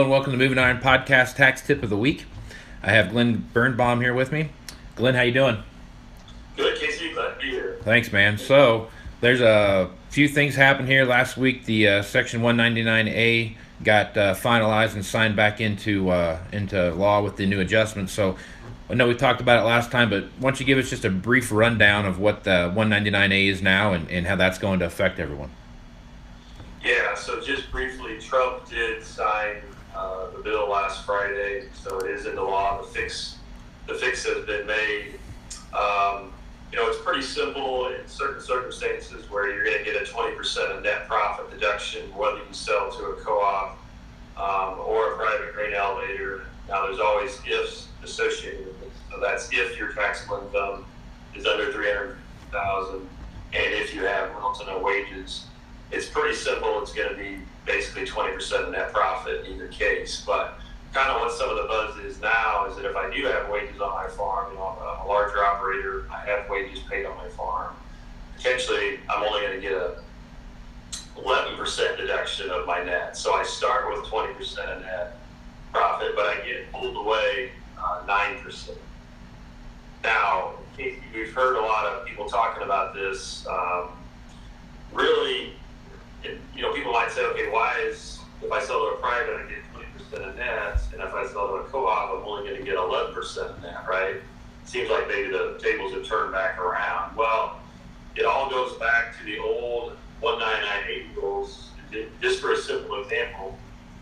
Hello and welcome to Moving Iron Podcast Tax Tip of the Week. I have Glen Birnbaum here with me. Glen, how you doing? Good, Casey. Glad to be here. Thanks, man. So there's a few things happened here last week. The Section 199A got finalized and signed back into law with the new adjustments. So I know we talked about it last time, but why don't you give us just a brief rundown of what the 199A is now and how that's going to affect everyone? Yeah, so just briefly, Trump did sign the bill last Friday, so it is into law. The fix has been made. It's pretty simple in certain circumstances where you're going to get a 20% of net profit deduction, whether you sell to a co-op or a private grain elevator. Now, there's always ifs associated with it. So that's if your taxable income is under $300,000 and if you have little to no wages. It's pretty simple. It's going to be basically 20% of net profit in either case. But kind of what some of the buzz is now is that if I do have wages on my farm, I'm a larger operator, I have wages paid on my farm, potentially I'm only going to get a 11% deduction of my net. So I start with 20% of net profit, but I get pulled away 9%. Now, we've heard a lot of people talking about this. Really, people might say, okay, if I sell to a private, I get 20% of net, and if I sell to a co-op, I'm only going to get 11% of net, right? Seems like maybe the tables have turned back around. Well, it all goes back to the old 199A rules. Just for a simple example,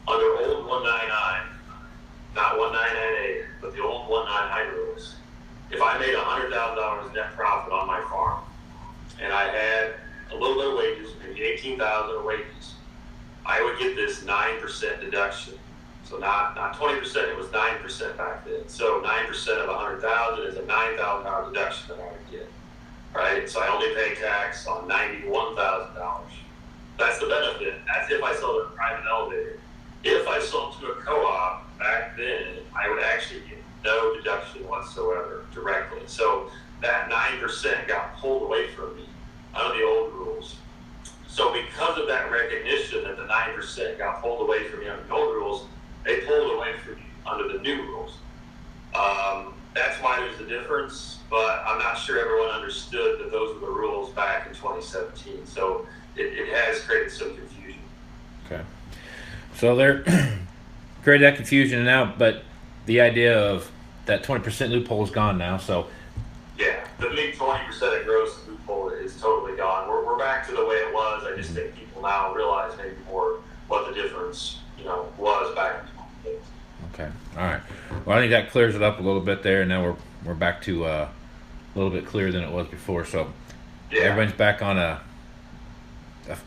under old 199, not 199A, but the old 199 rules, if I made $100,000 net profit on my farm, and I had a little bit of wages, maybe $18,000 of wages, I would get this 9% deduction. So not 20%, it was 9% back then. So 9% of $100,000 is a $9,000 deduction that I would get, right? So I only pay tax on $91,000. That's the benefit. That's if I sold to a private elevator. If I sold to a co-op back then, I would actually get no deduction whatsoever directly. So that 9% got pulled away from me under the old rules. So because of that recognition that the 9% got pulled away from me under the old rules, they pulled away from me under the new rules. That's why there's a difference, but I'm not sure everyone understood that those were the rules back in 2017. So it has created some confusion. Okay. So they're created that confusion now, but the idea of that 20% loophole is gone now. So yeah, the big 20% of gross loophole is totally gone. We're back to the way it was. I just think people now realize maybe more what the difference was back in 2015. Okay. All right. Well, I think that clears it up a little bit there, and now we're back to a little bit clearer than it was before. So yeah, everybody's back on a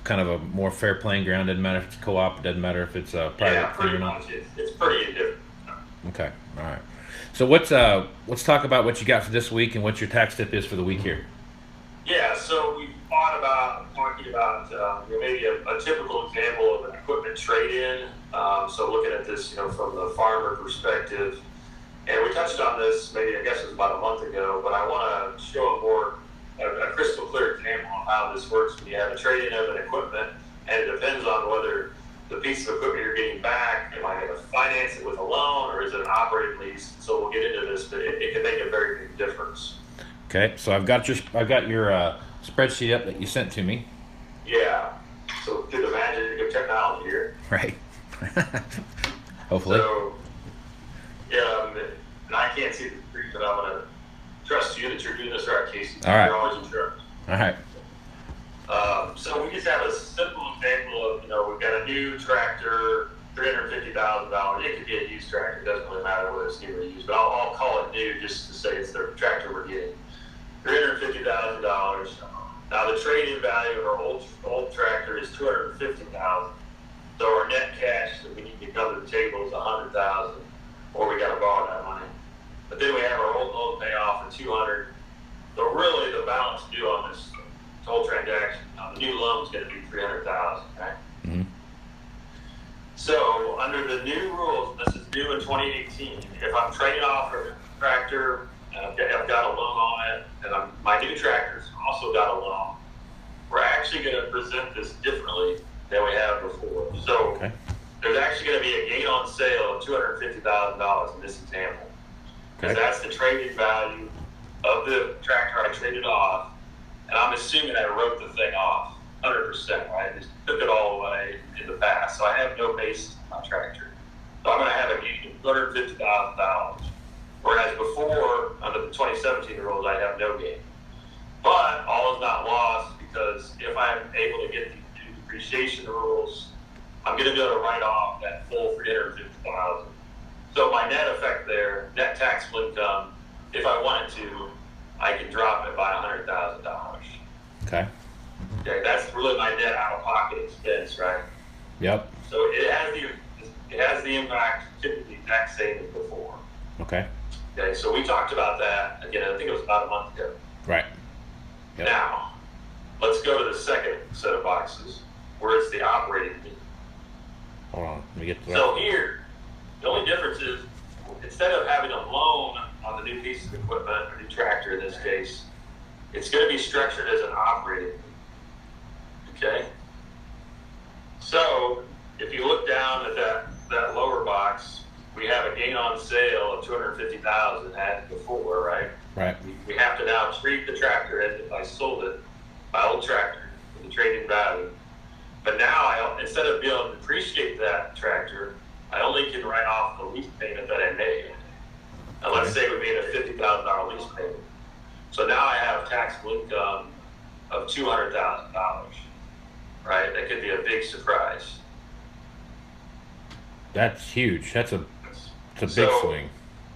kind of a more fair playing ground. Doesn't matter if it's co-op. It doesn't matter if it's a private thing or not. It's pretty indifferent. Okay. All right. So let's talk about what you got for this week and what your tax tip is for the week here. Yeah, so we thought about talking about maybe a typical example of an equipment trade-in. So looking at this, from the farmer perspective, and we touched on this maybe I guess it was about a month ago, but I want to show a crystal clear example of how this works when you have a trade-in of an equipment, and it depends on whether the piece of equipment you're getting back, am I going to finance it with a loan or is it an operating lease? So we'll get into this, but it can make a very big difference. Okay, so I've got your spreadsheet up that you sent to me. Yeah. So through the magic of technology here. Right. Hopefully. So and I can't see the screen, but I'm going to trust you that you're doing this right, Casey. All right. You're always in charge. All right. So we just have a simple example of, we've got a new tractor, $350,000. It could be a used tractor. It doesn't really matter whether it's new or used, but I'll call it new just to say it's the tractor we're getting. $350,000. Now the trade-in value of our old tractor is $250,000. So our net cash that we need to come to the table is $100,000, or we got to borrow that money. But then we have our old loan payoff of $200,000. So really the balance due on this whole transaction, the new loan is going to be $300,000. Okay. Mm-hmm. So under the new rules, this is new in 2018. If I'm trading off a tractor and I've got a loan on it, and my new tractor's also got a loan, we're actually going to present this differently than we have before. So there's actually going to be a gain on sale of $250,000 in this example. Because that's the trading value of the tractor I traded off. And I'm assuming I wrote the thing off 100%, right? Just took it all away in the past. So I have no base on my tractor. So I'm going to have a gain of $250,000. Whereas before, under the 2017 rules, I have no gain. But all is not lost, because if I'm able to get the new depreciation rules, I'm going to be able to write off that full $350,000. So my net effect there, net taxable income, if I wanted to, I can drop it by $100,000. Okay. Okay, that's really my net out-of-pocket expense, right? Yep. So it has the impact typically the exact same as before. Okay. Okay, so we talked about that again. I think it was about a month ago. Right. Yep. Now, let's go to the second set of boxes where it's the operating need. Hold on. Let me get to that. So here, the only difference is instead of having a loan on the new piece of equipment, or new tractor in this case, it's going to be structured as an operating need. Okay? So, if you look down at that lower box, we have a gain on sale of $250,000 as before, right? Right. We have to now treat the tractor as if I sold it, my old tractor, with the trading value. But now, instead of being able to depreciate that tractor, I only can write off the lease payment that I made. And let's say we made a $50,000 lease payment. So now I have taxable income of $200,000, right? That could be a big surprise. That's huge. It's a big swing.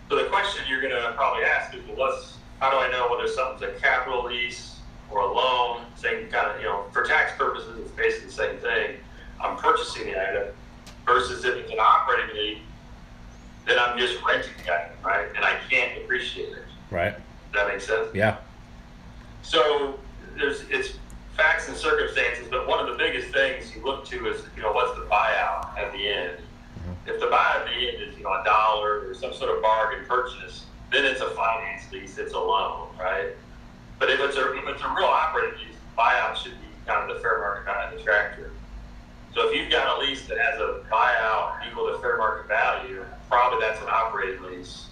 So the question you're going to probably ask is, well, how do I know whether something's a capital lease or a loan? Same kind of, for tax purposes, it's basically the same thing. I'm purchasing the item versus if it's an operating lease, then I'm just renting the item, right? And I can't depreciate it. Right. Does that make sense? Yeah. So it's facts and circumstances, but one of the biggest things you look to is, what's the buyout at the end? If the buyout at the end is, $1 or some sort of bargain purchase, then it's a finance lease, it's a loan, right? But if it's a real operating lease, buyout should be kind of the fair market value of the tractor. So if you've got a lease that has a buyout equal to fair market value, probably that's an operating lease,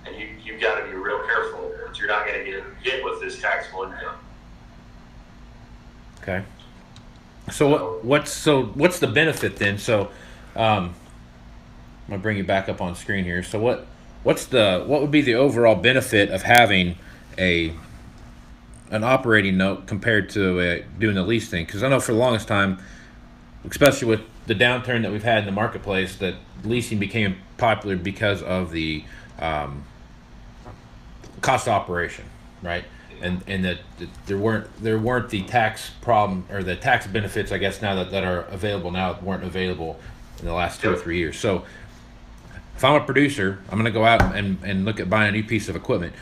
and you've got to be real careful that you're not going to get hit with this taxable income. Okay. So what's the benefit then? So I'm gonna bring you back up on screen here. So what would be the overall benefit of having an operating note compared to doing the lease thing? Because I know for the longest time, especially with the downturn that we've had in the marketplace, that leasing became popular because of the cost of operation, right? And that there weren't the tax problem or the tax benefits, I guess, now that are available now weren't available in the last 2 or 3 years. So if I'm a producer, I'm going to go out and look at buying a new piece of equipment.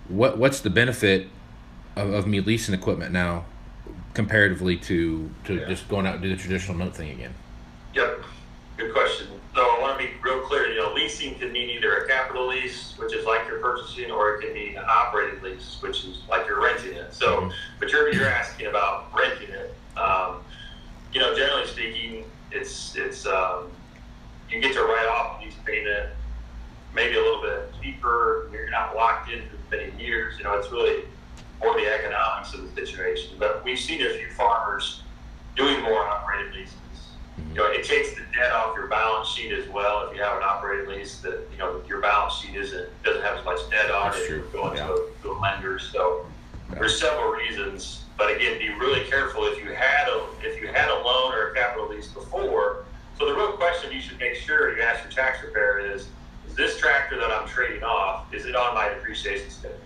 What's the benefit of me leasing equipment now comparatively to just going out and do the traditional note thing again? Yep, good question. So I want to be real clear. Leasing can mean either a capital lease, which is like you're purchasing, or it can mean an operating lease, which is like you're renting it. So, but you're asking about renting it. Generally speaking, it's you get to write off a lease payment, maybe a little bit cheaper. You're not locked in for many years. It's really more the economics of the situation. But we've seen a few farmers doing more operating leases. It takes the debt off your balance sheet as well. If you have an operating lease, that your balance sheet doesn't have as much debt on it. You're going to a lender. So there's several reasons. But again, be really careful if you had a loan or a capital lease before. So the real question you should make sure you ask your tax preparer is this tractor that I'm trading off, is it on my depreciation schedule?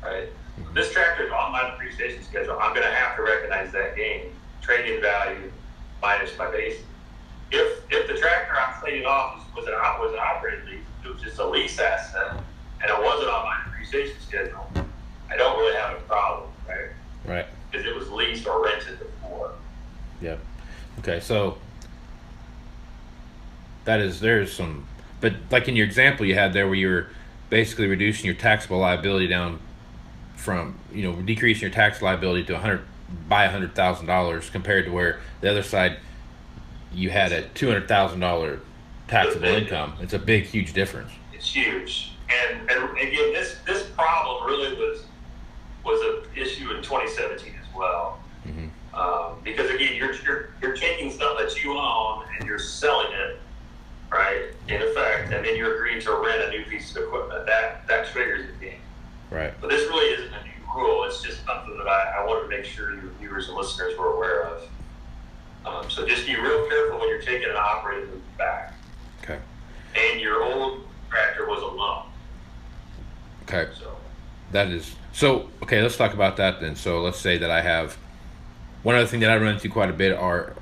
Right? This tractor is on my depreciation schedule. I'm going to have to recognize that gain, trading value minus my base. If the tractor I'm trading off was an operating lease, it was just a lease asset, and it wasn't on my depreciation schedule, I don't really have a problem, right? Right. Because it was leased or rented before. Yep. Okay, so there's some, but like in your example you had there where you were basically reducing your taxable liability down from, decreasing your tax liability to $100,000 compared to where the other side, you had a $200,000 taxable income. It's a big, huge difference. It's huge. And again, this problem really was an issue in 2017 as well. Because again, you're taking stuff that you own and you're selling it, right? In effect, and then you're agreeing to rent a new piece of equipment. That triggers the game. Right. But this really isn't a new rule. It's just something that I wanted to make sure your viewers and listeners were aware of. So just be real careful when you're taking an operating lease back. Okay. And your old tractor was a loan. Okay. Okay, let's talk about that then. So let's say that I have, one other thing that I run into quite a bit are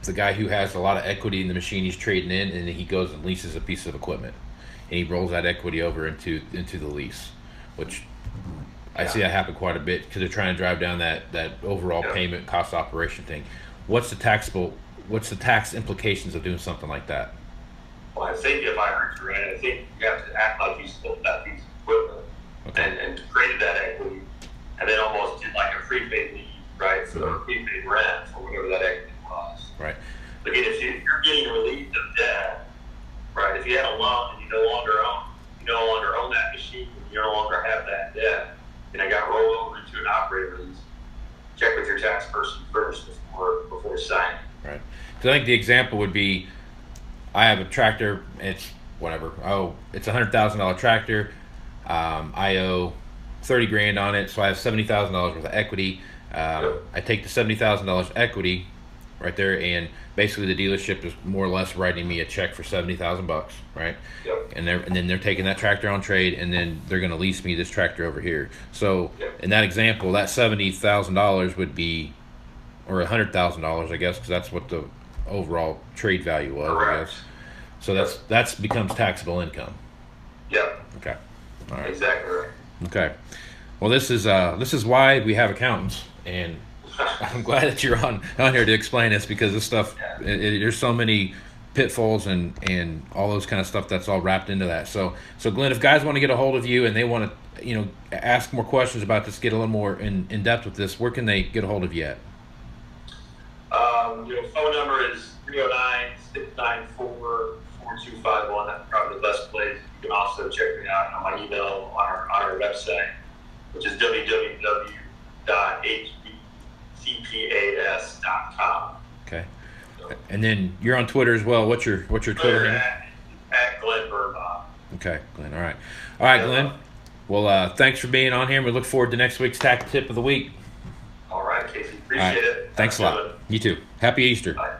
the guy who has a lot of equity in the machine he's trading in, and he goes and leases a piece of equipment, and he rolls that equity over into the lease, which I see that happen quite a bit because they're trying to drive down that overall payment cost operation thing. What's the tax implications of doing something like that? Well, I think if I heard you right, I think you have to act like you sold that piece of equipment and created that equity, and then almost did like a prepaid lease, right? So a prepaid rent for whatever that equity was. Right. Again, if you're getting relieved of debt, right? If you had a loan and you no longer own that machine, and you no longer have that debt, and I got rolled over into an operator lease, check with your tax person first before signing. Right. Because I think the example would be, I have a tractor. It's whatever. Oh, it's $100,000 tractor. I owe $30,000 on it, so I have $70,000 worth of equity. I take the $70,000 equity right there, and basically the dealership is more or less writing me a check for $70,000, right? Yep. And then they're taking that tractor on trade, and then they're going to lease me this tractor over here. So in that example, that $70,000 would be, or $100,000, I guess, because that's what the overall trade value was. Correct. I guess. So that's becomes taxable income. Yep. Okay. All right. Exactly right. Okay. Well, this is why we have accountants, and I'm glad that you're on here to explain this, because this stuff, there's so many pitfalls and all those kind of stuff that's all wrapped into that. So Glenn, if guys want to get a hold of you and they want to, ask more questions about this, get a little more in depth with this, where can they get a hold of you at? Phone number is 309-694-4251. That's probably the best place. You can also check me out on my email on our website, which is www.hbcpas.com. Okay. And then you're on Twitter as well. What's your Twitter handle? At Glen Birnbaum. Okay, Glenn. All right, Glenn. Well, thanks for being on here. We look forward to next week's tax tip of the week. All right, Casey. Appreciate it. Thanks a lot. You too. Happy Easter. Bye.